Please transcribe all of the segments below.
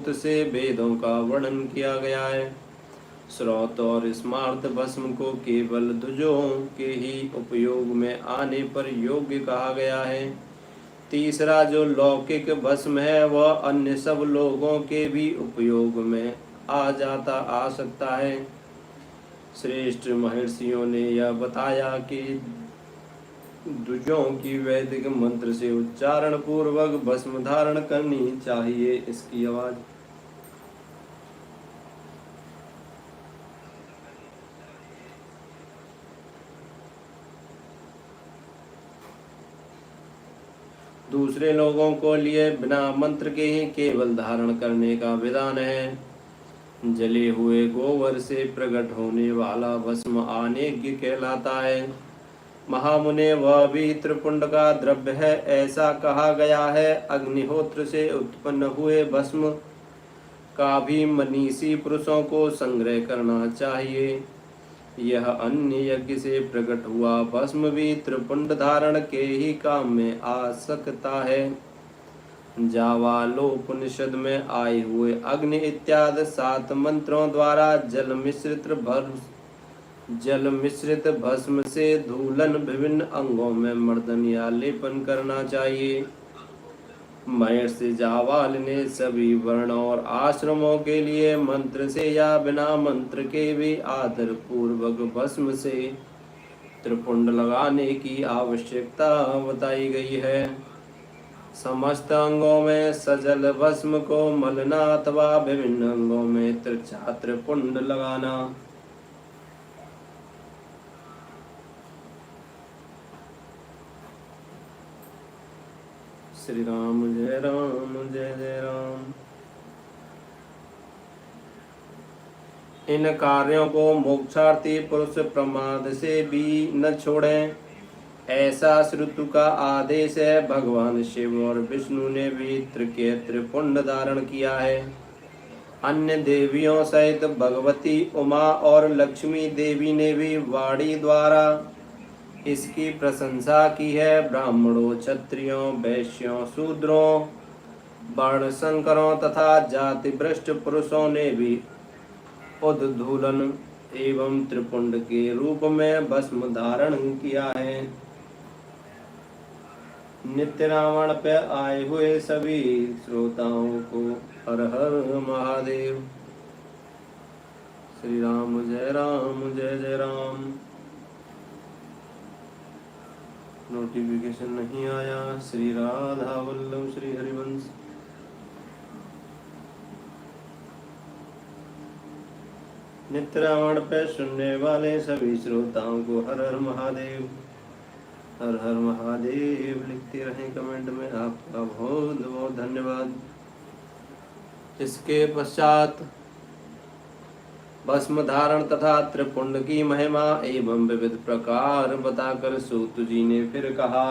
बहुत से वेदों का वर्णन किया गया है। श्रौत और स्मार्त भस्म को केवल द्विजों के ही उपयोग में आने पर योग्य कहा गया है। तीसरा जो लौकिक भस्म है वह अन्य सब लोगों के भी उपयोग में आ सकता है। श्रेष्ठ महर्षियों ने यह बताया कि द्विजों की वैदिक मंत्र से उच्चारण पूर्वक भस्म धारण करनी चाहिए। इसकी आवाज दूसरे लोगों को लिए बिना मंत्र के ही केवल धारण करने का विधान है। जले हुए गोबर से प्रकट होने वाला भस्म आनेज्ञ कहलाता है। महामुने वह भी त्रिपुंड का द्रव्य है ऐसा कहा गया है। अग्निहोत्र से उत्पन्न हुए भस्म का भी मनीषी पुरुषों को संग्रह करना चाहिए। यह अन्य यज्ञ से प्रकट हुआ भस्म भी त्रिपुंड धारण के ही काम में आ सकता है। जावालोपनिषद में आए हुए अग्नि इत्यादि 7 मंत्रों द्वारा जल मिश्रित भस्म से धूलन विभिन्न अंगों में मर्दन या लेपन करना चाहिए। महर्षि जावाल ने सभी वर्ण और आश्रमों के लिए मंत्र से या बिना मंत्र के भी आदर पूर्वक भस्म से त्रिपुंड लगाने की आवश्यकता बताई गई है। समस्त अंगों में सजल भस्म को मलना अथवा विभिन्न अंगों में त्रिपुंड लगाना। श्री राम जय जय राम। इन कार्यों को मोक्षार्थी पुरुष प्रमाद से भी न छोड़ें ऐसा श्रुतु का आदेश है। भगवान शिव और विष्णु ने भी त्रिपुंड धारण किया है। अन्य देवियों सहित भगवती उमा और लक्ष्मी देवी ने भी वाणी द्वारा इसकी प्रशंसा की है। ब्राह्मणों, क्षत्रियों, वैश्यों, शूद्रों, वर्ण संकरों तथा जाति भ्रष्ट पुरुषों ने भी उद्धूलन एवं त्रिपुंड के रूप में भस्म धारण किया है। नित्य रावण पे आए हुए सभी श्रोताओं को हर हर महादेव। श्री राम जय राम। नोटिफिकेशन नहीं आया। श्री राधा वल्लभ श्री हरिवंश। नित्य रावण पे सुनने वाले सभी श्रोताओं को हर हर महादेव। हर हर महादेव लिखते रहें कमेंट में। आपका बहुत बहुत धन्यवाद। इसके पश्चात भस्म धारण तथा त्रिपुंड की महिमा एवं विविध प्रकार बताकर सूत जी ने फिर कहा,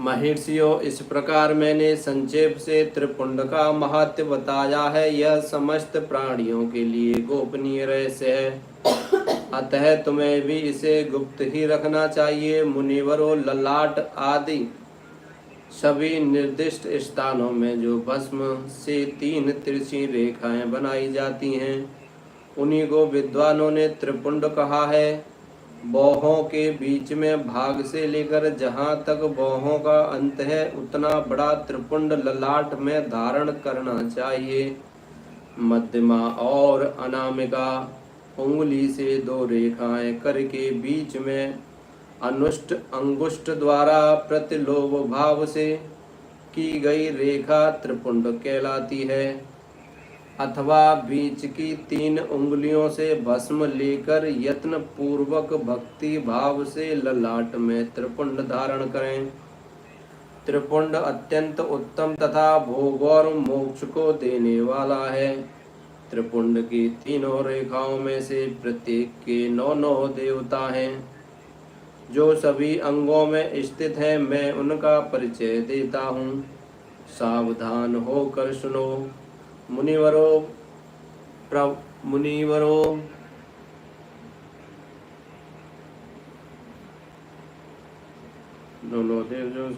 महर्षियों, इस प्रकार मैंने संक्षेप से त्रिपुंड का महत्व बताया है। यह समस्त प्राणियों के लिए गोपनीय रहस्य है, अतः तुम्हें भी इसे गुप्त ही रखना चाहिए। मुनिवरों, ललाट आदि सभी निर्दिष्ट स्थानों में जो भस्म से 3 तिरछी रेखाएं बनाई जाती हैं, उन्हीं को विद्वानों ने त्रिपुंड कहा है। बाहों के बीच में भाग से लेकर जहाँ तक बाहों का अंत है, उतना बड़ा त्रिपुंड ललाट में धारण करना चाहिए। मध्यमा और अनामिका उंगली से 2 रेखाएं करके बीच में अनुष्ट अंगुष्ठ द्वारा प्रतिलोभ भाव से की गई रेखा त्रिपुंड कहलाती है। अथवा बीच की 3 उंगलियों से भस्म लेकर यत्न पूर्वक भक्ति भाव से ललाट में त्रिपुंड धारण करें। त्रिपुंड अत्यंत उत्तम तथा भोग और मोक्ष को देने वाला है। त्रिपुंड की 3 रेखाओं में से प्रत्येक के 9 देवता हैं, जो सभी अंगों में स्थित हैं। मैं उनका परिचय देता हूँ, सावधान होकर सुनो। मुनिवरों, दोनों देव जो